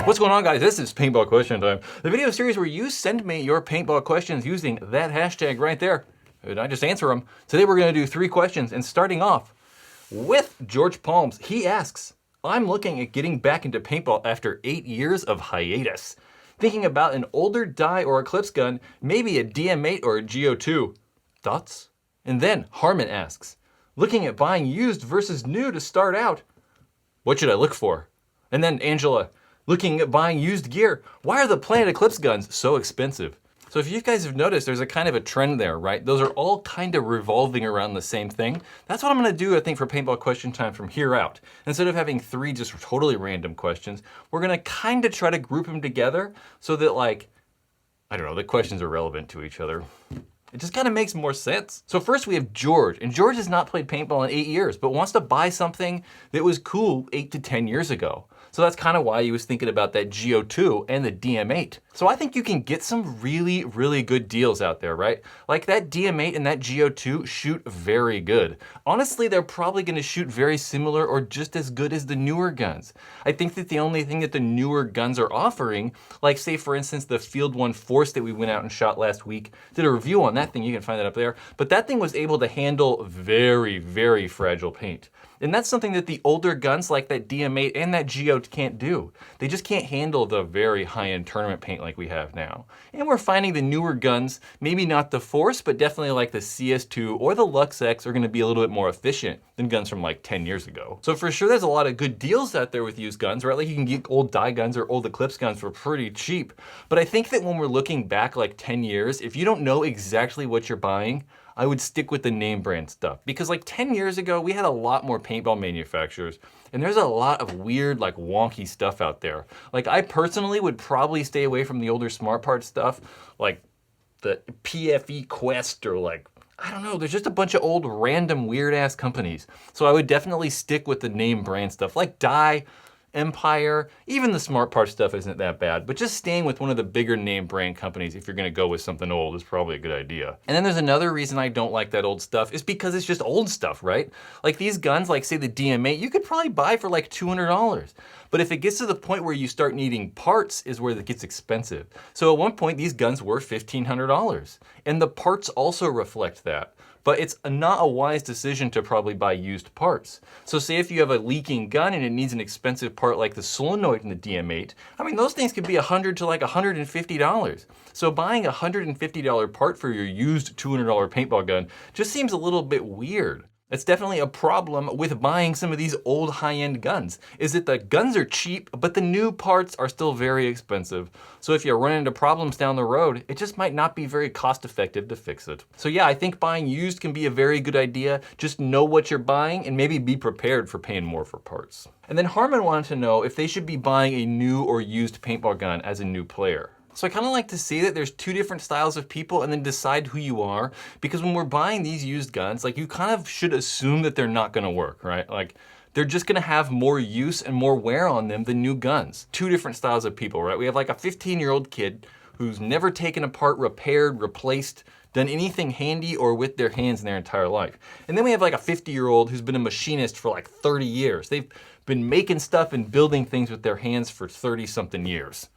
What's going on, guys? This is Paintball Question Time, the video series where you send me your paintball questions using that hashtag right there, and I just answer them. Today we're going to do 3 questions, and starting off with George Palms. He asks, I'm looking at getting back into paintball after 8 years of hiatus. Thinking about an older die or Eclipse gun, maybe a DM8 or a GO2. Thoughts? And then Harmon asks, looking at buying used versus new to start out, what should I look for? And then Angela, looking at buying used gear, why are the Planet Eclipse guns so expensive? So if you guys have noticed, there's a kind of a trend there, right? Those are all kind of revolving around the same thing. That's what I'm gonna do, I think, for Paintball Question Time from here out. Instead of having 3 just totally random questions, we're gonna kind of try to group them together so that, like, I don't know, the questions are relevant to each other. It just kind of makes more sense. So first we have George, and George has not played paintball in 8 years, but wants to buy something that was cool 8 to 10 years ago. So that's kind of why he was thinking about that GO2 and the DM8. So I think you can get some really, really good deals out there, right? Like that DM8 and that GO2 shoot very good. Honestly, they're probably gonna shoot very similar or just as good as the newer guns. I think that the only thing that the newer guns are offering, like say for instance, the Field 1 Force that we went out and shot last week, did a review on that thing, you can find that up there, but that thing was able to handle very, very fragile paint. And that's something that the older guns like that DM8 and that GO can't do. They just can't handle the very high-end tournament paint like we have now. And we're finding the newer guns, maybe not the Force, but definitely like the CS2 or the Lux X are gonna be a little bit more efficient than guns from like 10 years ago. So for sure, there's a lot of good deals out there with used guns, right? Like you can get old die guns or old Eclipse guns for pretty cheap. But I think that when we're looking back like 10 years, if you don't know exactly what you're buying, I would stick with the name brand stuff. Because like 10 years ago, we had a lot more paintball manufacturers, and there's a lot of weird, like wonky stuff out there. Like I personally would probably stay away from the older Smart Parts stuff, like the PFE Quest or like, I don't know, there's just a bunch of old random weird ass companies. So I would definitely stick with the name brand stuff like Dye, Empire, even the Smart Parts stuff isn't that bad, but just staying with one of the bigger name brand companies if you're gonna go with something old is probably a good idea. And then there's another reason I don't like that old stuff is because it's just old stuff, right? Like these guns, like say the DM8, you could probably buy for like $200. But if it gets to the point where you start needing parts is where it gets expensive. So at one point, these guns were $1,500. And the parts also reflect that. But it's not a wise decision to probably buy used parts. So say if you have a leaking gun and it needs an expensive part like the solenoid in the DM8, I mean, those things could be $100 to like $150. So buying a $150 part for your used $200 paintball gun just seems a little bit weird. It's definitely a problem with buying some of these old high-end guns, is that the guns are cheap, but the new parts are still very expensive. So if you run into problems down the road, it just might not be very cost-effective to fix it. So yeah, I think buying used can be a very good idea. Just know what you're buying and maybe be prepared for paying more for parts. And then Harmon wanted to know if they should be buying a new or used paintball gun as a new player. So I kind of like to see that there's 2 different styles of people and then decide who you are, because when we're buying these used guns, like you kind of should assume that they're not gonna work, right? Like they're just gonna have more use and more wear on them than new guns. 2 different styles of people, right? We have like a 15-year-old kid who's never taken apart, repaired, replaced, done anything handy or with their hands in their entire life. And then we have like a 50-year-old who's been a machinist for like 30 years. They've been making stuff and building things with their hands for 30-something years.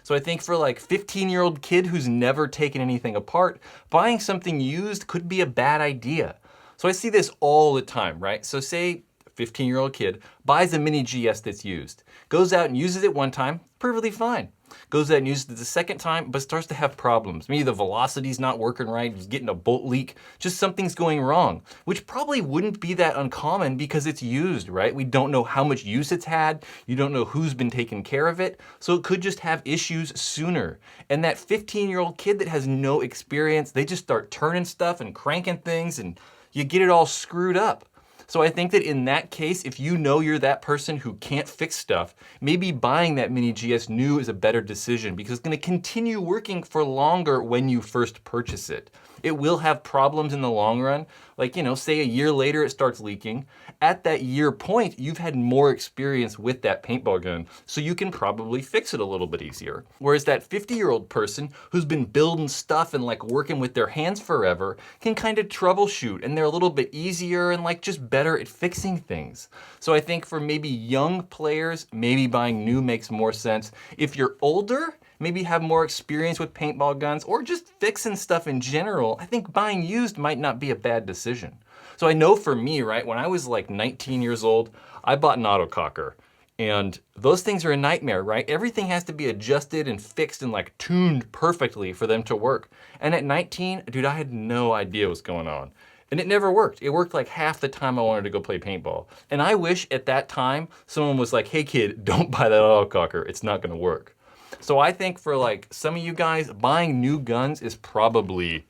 So I think for like 15-year-old kid who's never taken anything apart, buying something used could be a bad idea. So I see this all the time, right? So say a 15-year-old kid buys a mini GS that's used, goes out and uses it one time, perfectly fine. Goes out and uses it the second time, but starts to have problems. Maybe the velocity's not working right, he's getting a bolt leak, just something's going wrong, which probably wouldn't be that uncommon because it's used, right? We don't know how much use it's had, you don't know who's been taking care of it, so it could just have issues sooner. And that 15-year-old kid that has no experience, they just start turning stuff and cranking things and you get it all screwed up. So I think that in that case, if you know you're that person who can't fix stuff, maybe buying that mini GS new is a better decision because it's gonna continue working for longer when you first purchase it. It will have problems in the long run. Like, you know, say a year later it starts leaking. At that year point, you've had more experience with that paintball gun, so you can probably fix it a little bit easier. Whereas that 50-year-old person who's been building stuff and like working with their hands forever can kind of troubleshoot, and they're a little bit easier and like just better at fixing things. So I think for maybe young players, maybe buying new makes more sense. If you're older, maybe have more experience with paintball guns or just fixing stuff in general, I think buying used might not be a bad decision. So I know for me, right, when I was like 19 years old, I bought an autococker. And those things are a nightmare, right? Everything has to be adjusted and fixed and like tuned perfectly for them to work. And at 19, dude, I had no idea what's going on. And it never worked. It worked like half the time I wanted to go play paintball. And I wish at that time someone was like, hey kid, don't buy that autococker. It's not gonna work. So I think for like some of you guys, buying new guns is probably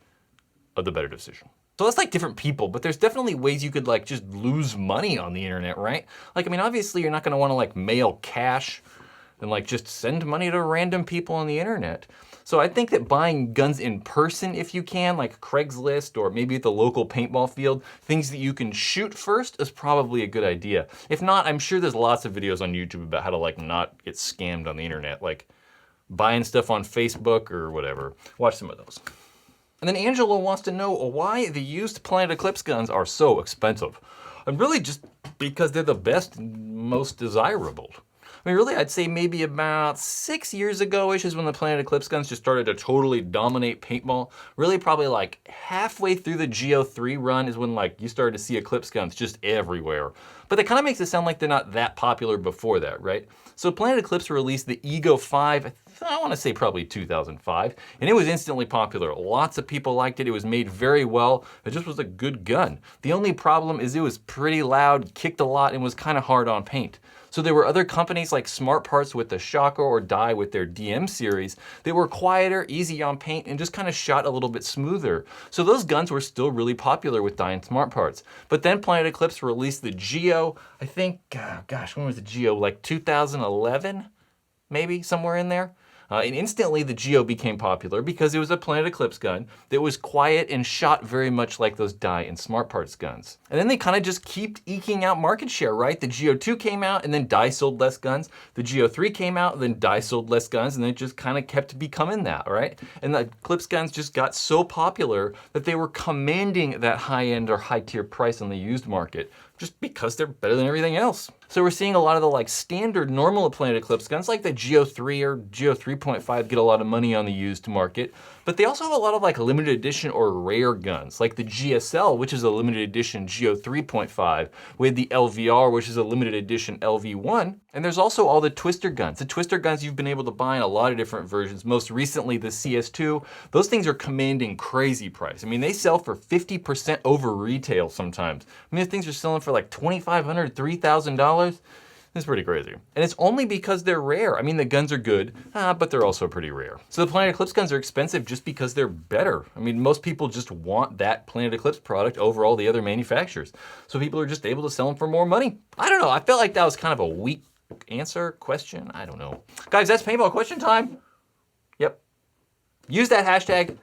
the better decision. So that's like different people, but there's definitely ways you could like just lose money on the internet, right? Like, I mean, obviously you're not gonna wanna like mail cash and like just send money to random people on the internet. So I think that buying guns in person, if you can, like Craigslist or maybe at the local paintball field, things that you can shoot first is probably a good idea. If not, I'm sure there's lots of videos on YouTube about how to like not get scammed on the internet, like buying stuff on Facebook or whatever. Watch some of those. And then Angela wants to know why the used Planet Eclipse guns are so expensive. And really just because they're the best and most desirable. I mean, really, I'd say maybe about 6 years ago-ish is when the Planet Eclipse guns just started to totally dominate paintball. Really, probably like halfway through the Go3 run is when like you started to see Eclipse guns just everywhere. But that kind of makes it sound like they're not that popular before that, right? So Planet Eclipse released the Ego 5, I want to say probably 2005, and it was instantly popular. Lots of people liked it. It was made very well. It just was a good gun. The only problem is it was pretty loud, kicked a lot, and was kind of hard on paint. So there were other companies like Smart Parts with the Shocker or Dye with their DM series that were quieter, easy on paint, and just kind of shot a little bit smoother. So those guns were still really popular with Dye and Smart Parts. But then Planet Eclipse released the Geo, I think, gosh, when was the Geo? Like 2011, maybe, somewhere in there? And instantly the Geo became popular because it was a Planet Eclipse gun that was quiet and shot very much like those Dye and Smart Parts guns. And then they kind of just kept eking out market share, right? The Geo 2 came out and then Dye sold less guns. The Geo 3 came out and then Dye sold less guns, and then it just kind of kept becoming that, right? And the Eclipse guns just got so popular that they were commanding that high-end or high-tier price on the used market just because they're better than everything else. So we're seeing a lot of the like standard normal Planet Eclipse guns like the Geo 3 or Geo 3.5 get a lot of money on the used market, but they also have a lot of like limited edition or rare guns like the GSL, which is a limited edition Geo 3.5, with the LVR, which is a limited edition LV1. And there's also all the Twister guns. The Twister guns you've been able to buy in a lot of different versions, most recently the CS2. Those things are commanding crazy price. I mean, they sell for 50% over retail sometimes. I mean, these things are selling for like $2,500, $3,000. It's pretty crazy. And it's only because they're rare. I mean, the guns are good, but they're also pretty rare. So the Planet Eclipse guns are expensive just because they're better. I mean, most people just want that Planet Eclipse product over all the other manufacturers. So people are just able to sell them for more money. I don't know, I felt like that was kind of a weak answer, question, I don't know. Guys, that's paintball question time. Yep. Use that hashtag.